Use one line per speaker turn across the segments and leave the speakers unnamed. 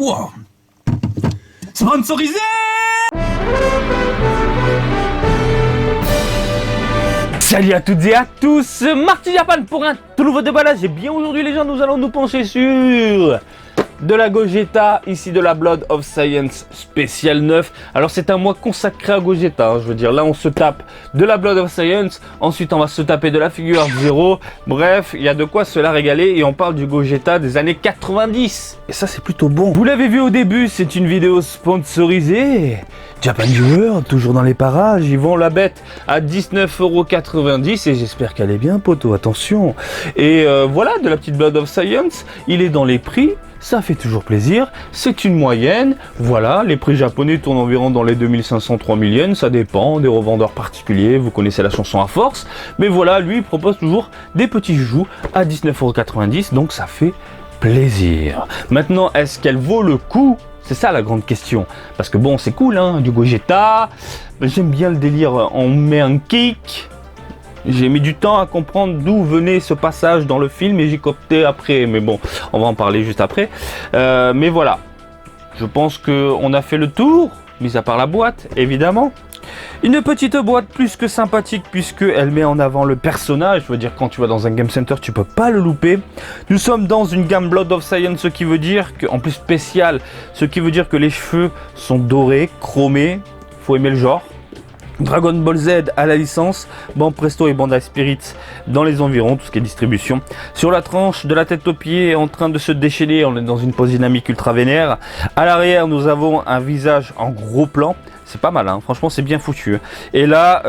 Wow. Sponsorisé.
Salut à toutes et à tous, Marty Japan pour un tout nouveau déballage. Et bien aujourd'hui les gens, nous allons nous pencher sur de la Gogeta, ici de la Blood of Science spécial 9. Alors c'est un mois consacré à Gogeta, je veux dire, là on se tape de la Blood of Science, ensuite on va se taper de la figure 0. Bref, il y a de quoi se la régaler et on parle du Gogeta des années 90. Et ça c'est plutôt bon. Vous l'avez vu au début, c'est une vidéo sponsorisée. Japan Viewer, toujours dans les parages, ils vendent la bête à 19,90 € et j'espère qu'elle est bien poteau, attention. Et voilà, de la petite Blood of Science, il est dans les prix. Ça fait toujours plaisir, c'est une moyenne, voilà, les prix japonais tournent environ dans les 2500-3000 yens, ça dépend des revendeurs particuliers, vous connaissez la chanson à force, mais voilà, lui il propose toujours des petits joujoux à 19,90 €, donc ça fait plaisir. Maintenant, est-ce qu'elle vaut le coup? C'est ça la grande question, parce que bon, c'est cool, hein, du Gogeta, j'aime bien le délire, on met un kick. J'ai mis du temps à comprendre d'où venait ce passage dans le film et j'ai capté après, mais bon, on va en parler juste après. Mais voilà, je pense qu'on a fait le tour, mis à part la boîte, évidemment. Une petite boîte plus que sympathique puisqu'elle met en avant le personnage, je veux dire quand tu vas dans un game center tu peux pas le louper. Nous sommes dans une gamme Blood of Science, ce qui veut dire que, en plus spécial, ce qui veut dire que les cheveux sont dorés, chromés, faut aimer le genre. Dragon Ball Z à la licence, Ban Presto et Bandai Spirit dans les environs, tout ce qui est distribution. Sur la tranche, de la tête aux pieds, en train de se déchaîner, on est dans une pose dynamique ultra vénère. À l'arrière, nous avons un visage en gros plan, c'est pas mal, hein, franchement c'est bien foutu. Et là,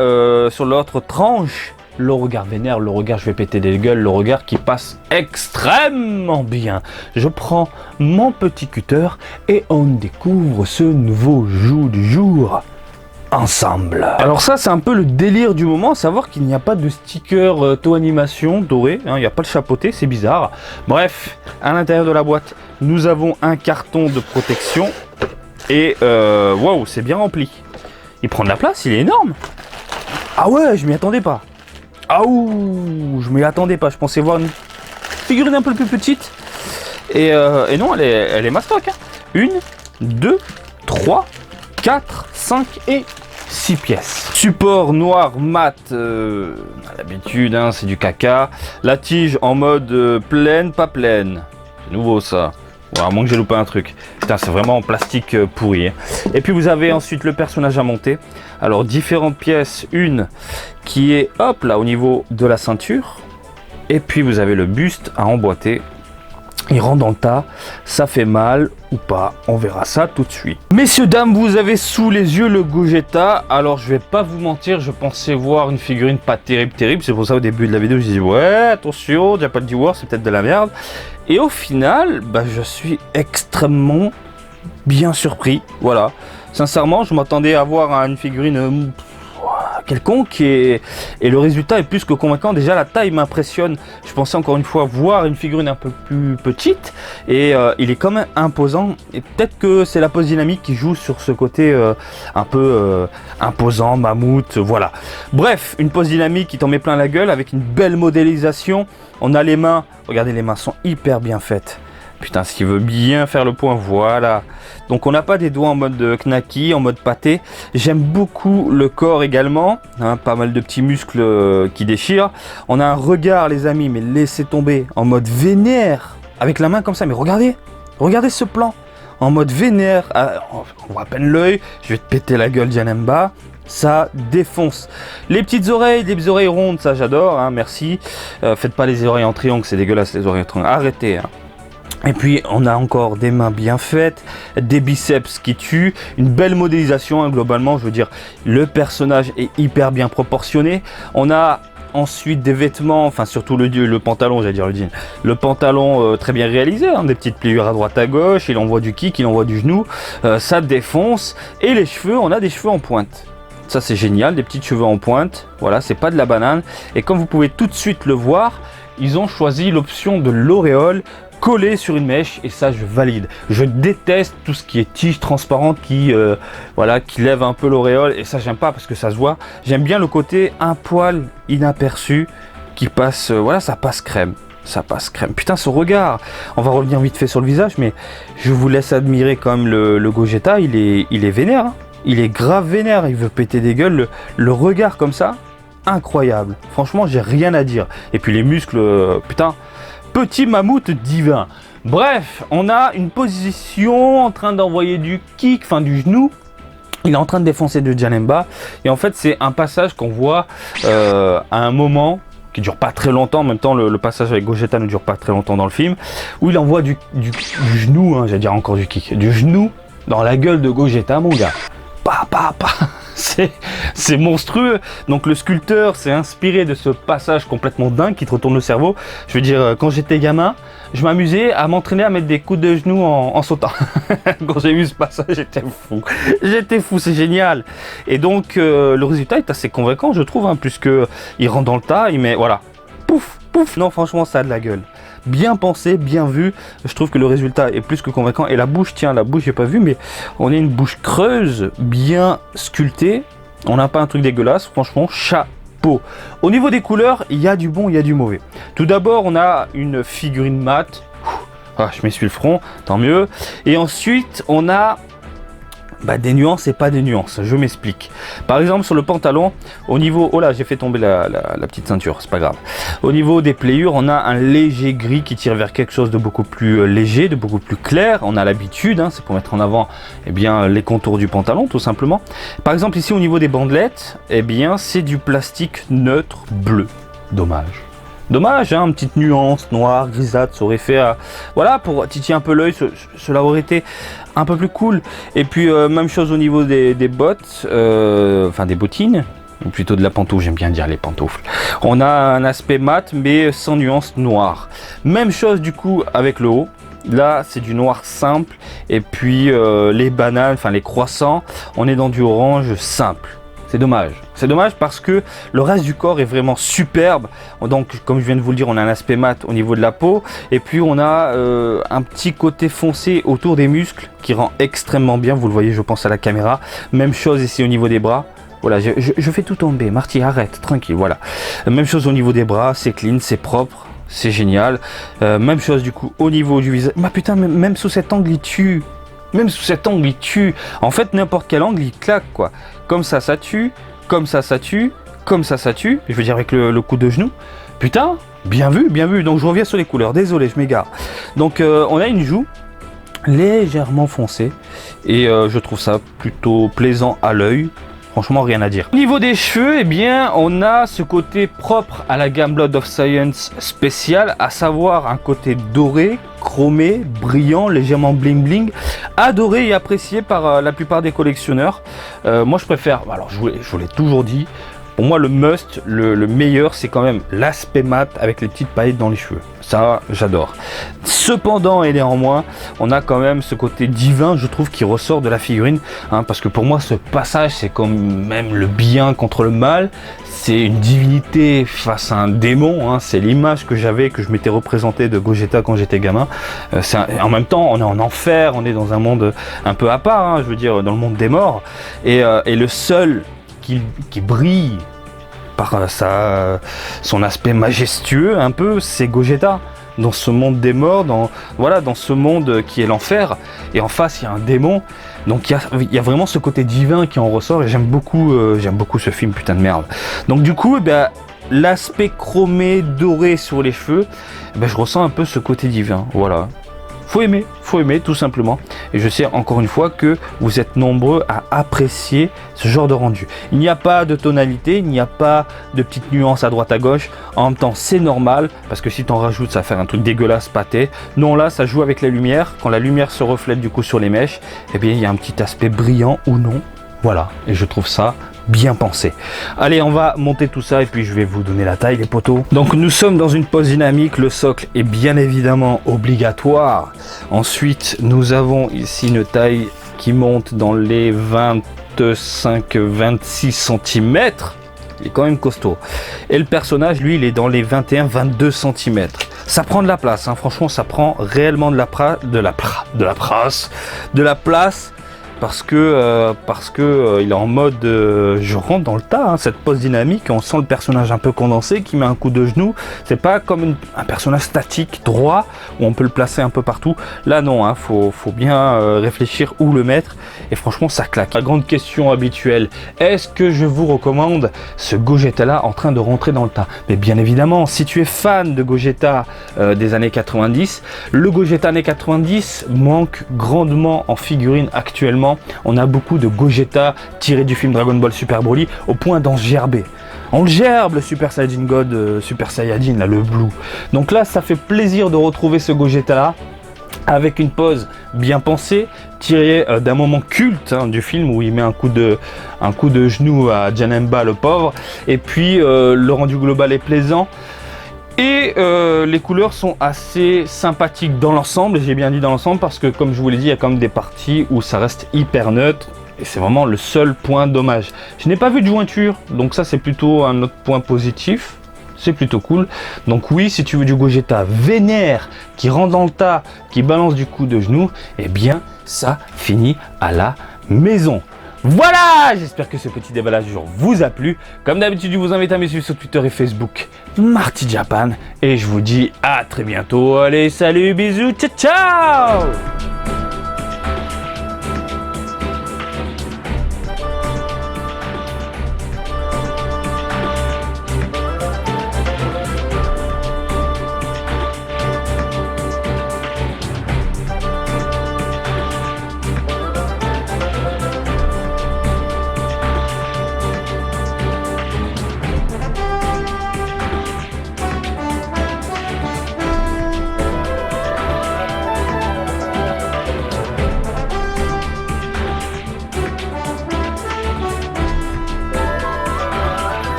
sur l'autre tranche, le regard vénère, le regard je vais péter des gueules, le regard qui passe extrêmement bien. Je prends mon petit cutter et on découvre ce nouveau joug du jour. Ensemble. Alors ça c'est un peu le délire du moment, à savoir qu'il n'y a pas de sticker Toei Animation doré, hein, il n'y a pas le chapeauté, c'est bizarre. Bref, à l'intérieur de la boîte, nous avons un carton de protection et waouh, c'est bien rempli. Il prend de la place, il est énorme. Ah ouais, je m'y attendais pas. Ah ouh, je m'y attendais pas, je pensais voir une figurine un peu plus petite. Et non, elle est mastoc. Hein. 1, 2, 3, 4, 5 et 6 pièces. Support noir mat, à l'habitude, hein, c'est du caca. La tige en mode pleine, pas pleine. C'est nouveau ça. Bon, à moins que j'ai loupé un truc. Putain, c'est vraiment en plastique pourri. Hein. Et puis vous avez ensuite le personnage à monter. Alors différentes pièces. Une qui est, hop, là au niveau de la ceinture. Et puis vous avez le buste à emboîter. Il rentre dans le tas, ça fait mal ou pas, on verra ça tout de suite. Messieurs, dames, vous avez sous les yeux le Gogeta. Alors je vais pas vous mentir, je pensais voir une figurine pas terrible. C'est pour ça au début de la vidéo je disais ouais attention, Japan Viewer, c'est peut-être de la merde. Et au final, bah, je suis extrêmement bien surpris, voilà. Sincèrement, je m'attendais à voir une figurine quelconque et le résultat est plus que convaincant. Déjà la taille m'impressionne, je pensais encore une fois voir une figurine un peu plus petite et il est quand même imposant et peut-être que c'est la pose dynamique qui joue sur ce côté un peu imposant, mammouth, voilà. Bref, une pose dynamique qui t'en met plein la gueule avec une belle modélisation. On a les mains, regardez, les mains sont hyper bien faites. Putain, ce qui veut bien faire le point, voilà. Donc on n'a pas des doigts en mode knacky, en mode pâté. J'aime beaucoup le corps également, hein, pas mal de petits muscles qui déchirent. On a un regard, les amis, mais laissez tomber, en mode vénère, avec la main comme ça. Mais regardez, regardez ce plan, en mode vénère. On voit à peine l'œil, je vais te péter la gueule, Janemba. Ça défonce. Les petites oreilles, les oreilles rondes, ça j'adore, hein, merci. Faites pas les oreilles en triangle, c'est dégueulasse les oreilles en triangle. Arrêtez, hein. Et puis on a encore des mains bien faites, des biceps qui tuent, une belle modélisation, hein, globalement je veux dire le personnage est hyper bien proportionné. On a ensuite des vêtements, enfin surtout le pantalon, j'allais dire le jean, le pantalon très bien réalisé, hein, des petites pliures à droite à gauche, il envoie du kick, il envoie du genou, ça défonce. Et les cheveux, on a des cheveux en pointe. Ça c'est génial, des petits cheveux en pointe, voilà, c'est pas de la banane. Et comme vous pouvez tout de suite le voir, ils ont choisi l'option de l'auréole collé sur une mèche et ça je valide. Je déteste tout ce qui est tige transparente qui voilà, qui lève un peu l'auréole et ça j'aime pas parce que ça se voit. J'aime bien le côté un poil inaperçu qui passe, voilà, ça passe crème. ça passe crème. Putain, ce regard. On va revenir vite fait sur le visage, mais je vous laisse admirer quand même le Gogeta. Il est vénère. Hein. Il est grave vénère. Il veut péter des gueules. Le regard comme ça, incroyable. Franchement, j'ai rien à dire. Et puis les muscles, putain, petit mammouth divin. Bref, on a une position en train d'envoyer du kick, enfin du genou. Il est en train de défoncer de Janemba. Et en fait, c'est un passage qu'on voit à un moment qui dure pas très longtemps. En même temps, le passage avec Gogeta ne dure pas très longtemps dans le film. Où il envoie du genou, hein, j'allais dire encore du kick, du genou dans la gueule de Gogeta, mon gars. C'est monstrueux. Donc le sculpteur s'est inspiré de ce passage complètement dingue qui te retourne le cerveau. Je veux dire, quand j'étais gamin, je m'amusais à m'entraîner à mettre des coups de genoux en sautant. Quand j'ai vu ce passage, j'étais fou. J'étais fou, c'est génial. Et donc le résultat est assez convaincant, je trouve, hein, puisque il rentre dans le tas, il met, voilà, pouf, pouf. Non, franchement, ça a de la gueule. Bien pensé, bien vu. Je trouve que le résultat est plus que convaincant. Et la bouche, tiens, la bouche, j'ai pas vu, mais on a une bouche creuse, bien sculptée. On n'a pas un truc dégueulasse, franchement, chapeau. Au niveau des couleurs, il y a du bon, il y a du mauvais. Tout d'abord, on a une figurine mate. Ah, je m'essuie le front, tant mieux. Et ensuite, on a des nuances et pas des nuances, je m'explique. Par exemple, sur le pantalon, au niveau... Oh là, j'ai fait tomber la petite ceinture, c'est pas grave. Au niveau des pliures, on a un léger gris qui tire vers quelque chose de beaucoup plus léger, de beaucoup plus clair. On a l'habitude, hein, c'est pour mettre en avant les contours du pantalon, tout simplement. Par exemple, ici, au niveau des bandelettes, c'est du plastique neutre bleu. Dommage. Dommage, hein, une petite nuance noire, grisâtre, ça aurait fait, voilà, pour titiller un peu l'œil, cela aurait été un peu plus cool. Et puis, même chose au niveau des bottes, enfin des bottines, ou plutôt de la pantoufle, j'aime bien dire les pantoufles. On a un aspect mat, mais sans nuance noire. Même chose du coup avec le haut. Là, c'est du noir simple. Et puis, les bananes, enfin les croissants, on est dans du orange simple. C'est dommage. C'est dommage parce que le reste du corps est vraiment superbe. Donc, comme je viens de vous le dire, on a un aspect mat au niveau de la peau. Et puis, on a un petit côté foncé autour des muscles qui rend extrêmement bien. Vous le voyez, je pense à la caméra. Même chose ici au niveau des bras. Voilà, je fais tout tomber. Marty, arrête, tranquille, voilà. Même chose au niveau des bras. C'est clean, c'est propre. C'est génial. Même chose du coup au niveau du visage. Bah putain, même sous cet angle, il tue. Même sous cet angle, il tue. En fait, n'importe quel angle, il claque, quoi. Comme ça, ça tue. Comme ça, ça tue. Comme ça tue. Je veux dire, avec le coup de genou. Putain, bien vu, bien vu. Donc, je reviens sur les couleurs. Désolé, je m'égare. Donc, on a une joue légèrement foncée. Et je trouve ça plutôt plaisant à l'œil. Franchement, rien à dire. Au niveau des cheveux, on a ce côté propre à la gamme Blood of Science spéciale, à savoir un côté doré, chromé, brillant, légèrement bling bling, adoré et apprécié par la plupart des collectionneurs. Moi, je préfère, alors je vous l'ai toujours dit, pour moi, le must, le meilleur, c'est quand même l'aspect mat avec les petites paillettes dans les cheveux. Ça, j'adore. Cependant et néanmoins, on a quand même ce côté divin, je trouve, qui ressort de la figurine. Hein, parce que pour moi, ce passage, c'est quand même le bien contre le mal. C'est une divinité face à un démon. Hein, c'est l'image que j'avais, que je m'étais représenté de Gogeta quand j'étais gamin. En même temps, on est en enfer, on est dans un monde un peu à part, hein, je veux dire, dans le monde des morts. Et le seul qui brille par son aspect majestueux un peu, c'est Gogeta dans ce monde des morts, dans ce monde qui est l'enfer, et en face il y a un démon, donc il y a vraiment ce côté divin qui en ressort, et j'aime beaucoup ce film, putain de merde. Donc du coup, l'aspect chromé, doré sur les cheveux, je ressens un peu ce côté divin, voilà. Faut aimer tout simplement. Et je sais encore une fois que vous êtes nombreux à apprécier ce genre de rendu. Il n'y a pas de tonalité, il n'y a pas de petites nuances à droite à gauche. En même temps, c'est normal parce que si t'en rajoutes, ça va faire un truc dégueulasse, pâté. Non, là, ça joue avec la lumière. Quand la lumière se reflète du coup sur les mèches, il y a un petit aspect brillant ou non. Voilà. Et je trouve ça bien pensé. Allez, on va monter tout ça et puis je vais vous donner la taille, les poteaux. Donc nous sommes dans une pose dynamique, le socle est bien évidemment obligatoire. Ensuite, nous avons ici une taille qui monte dans les 25-26 cm. Il est quand même costaud. Et le personnage, lui, il est dans les 21-22 cm. Ça prend de la place, hein. Franchement, ça prend réellement de la place. parce que il est en mode je rentre dans le tas, hein, cette pose dynamique, on sent le personnage un peu condensé qui met un coup de genou. C'est pas comme un personnage statique droit où on peut le placer un peu partout. Là non, hein, faut bien réfléchir où le mettre, et franchement ça claque. La grande question habituelle, est-ce que je vous recommande ce Gogeta là en train de rentrer dans le tas? Mais bien évidemment, si tu es fan de Gogeta des années 90, le Gogeta années 90 manque grandement en figurine actuellement. On a beaucoup de Gogeta tirés du film Dragon Ball Super Broly au point d'en gerber. On le gerbe, le Super Saiyajin God, Super Saiyajin, là, le Blue. Donc là, ça fait plaisir de retrouver ce Gogeta là, avec une pose bien pensée, tirée d'un moment culte hein, du film où il met un coup de genou à Janemba, le pauvre. Et puis, le rendu global est plaisant. Et les couleurs sont assez sympathiques dans l'ensemble, j'ai bien dit dans l'ensemble parce que comme je vous l'ai dit, il y a quand même des parties où ça reste hyper neutre et c'est vraiment le seul point dommage. Je n'ai pas vu de jointure, donc ça c'est plutôt un autre point positif, c'est plutôt cool. Donc oui, si tu veux du Gogeta vénère, qui rentre dans le tas, qui balance du coup de genou, eh bien ça finit à la maison. Voilà, j'espère que ce petit déballage du jour vous a plu. Comme d'habitude, je vous invite à me suivre sur Twitter et Facebook, Marty Japan. Et je vous dis à très bientôt. Allez, salut, bisous, ciao, ciao!